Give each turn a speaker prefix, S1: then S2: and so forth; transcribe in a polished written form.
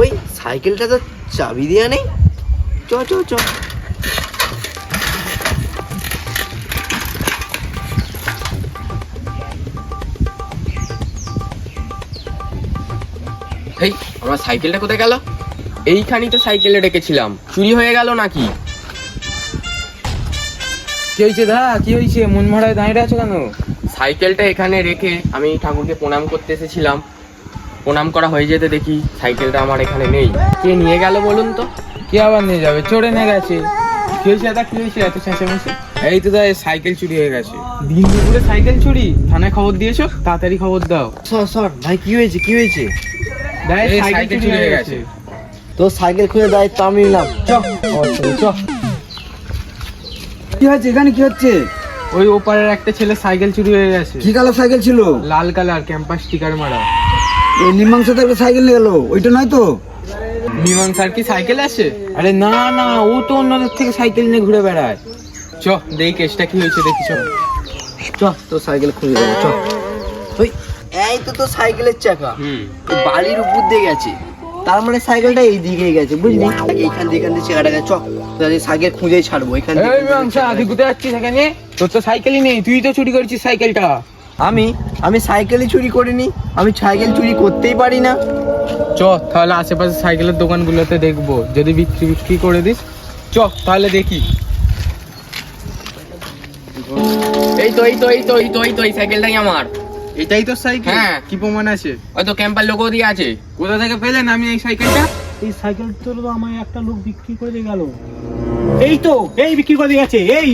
S1: ওই সাইকেলটা তো চাবি দেওয়া নেই। চ চ চ।
S2: এই আমার সাইকেলটা কোথায় গেল? এইখানেই তো সাইকেলে রেখেছিলাম, চুরি হয়ে গেল নাকি?
S3: কি হয়েছে দা? কি হয়েছে? মন মারায় দাঁড়িয়ে আছো কেন?
S2: সাইকেলটা এখানে রেখে আমি ঠাকুরকে প্রণাম করতে এসেছিলাম। প্রণাম করা হয়ে যেতে দেখি সাইকেলটা আমার এখানে নেই। কে নিয়ে গেল বলুন তো?
S3: কে আবার নিয়ে যাবে? চোরে নিয়ে গেছে। কি হয়েছে দাদা? কি হয়েছে এত চেঁচামেচি? এই তো দা, সাইকেল চুরি হয়ে গেছে। দিন দুপুরে সাইকেল চুরি? থানায় খবর দিয়েছো? তাড়াতাড়ি খবর দাও।
S1: সর সর ভাই, কি হয়েছে কি হয়েছে?
S3: সাইকেল চুরি হয়ে গেছে।
S1: তোর সাইকেল খুঁজে দায়িত্ব আমি নিলাম। চ চ।
S4: কি হয়েছে এখানে? কি হচ্ছে?
S3: ওই ওপারের একটা ছেলে সাইকেল চুরি হয়ে গেছে।
S4: কি কালার সাইকেল ছিল?
S3: লাল কালার, ক্যাম্পাস স্টিকার মারা।
S4: এই নির্মাংস থেকে সাইকেল নিয়ে গেলো, ওইটা নয় তো?
S3: মীমাংসার কি সাইকেল আছে? আরে না না, ও তো অন্যদের থেকে সাইকেল নিয়ে ঘুরে বেড়ায়। চ দেখি কেসটা কি হয়েছে, দেখি চ।
S1: চ তোর সাইকেল খুঁজে দেবো। চ। ওই এই তো তোর সাইকেলের চাকা এই বালির উপর দিয়ে গেছে, তার মানে সাইকেলটা এই দিকে গেছে, বুঝলি? এইখান দিয়ে চাকাটা গেছে। চ তোর সাইকেল খুঁজেই ছাড়বো এখান থেকে।
S3: এই মীমাংসা, তুই কোথায় যাচ্ছিস এখানে? তোর তো সাইকেলই নেই, তুই তো চুরি করেছিস সাইকেলটা।
S1: আমি সাইকেলই চুরি করিনি, আমি সাইকেল চুরি করতেই পারি না।
S3: চ তাহলে আশেপাশে সাইকেলের দোকানগুলোতে দেখবো, যদি বিক্রি করে দিস। চ তাহলে দেখি।
S2: এই সাইকেলটাই আমার।
S3: এটাই তোর সাইকেল?
S2: হ্যাঁ।
S3: কি প্রমাণ আছে?
S2: হয়তো ক্যাম্পার লোগো দিয়ে আছে।
S3: কোথা থেকে পেলেন আমি এই সাইকেলটা?
S5: এই সাইকেল তো আমার একটা লোক বিক্রি করে দিয়ে গেল। এই তো, এই বিক্রি করে দিয়ে গেছে। এই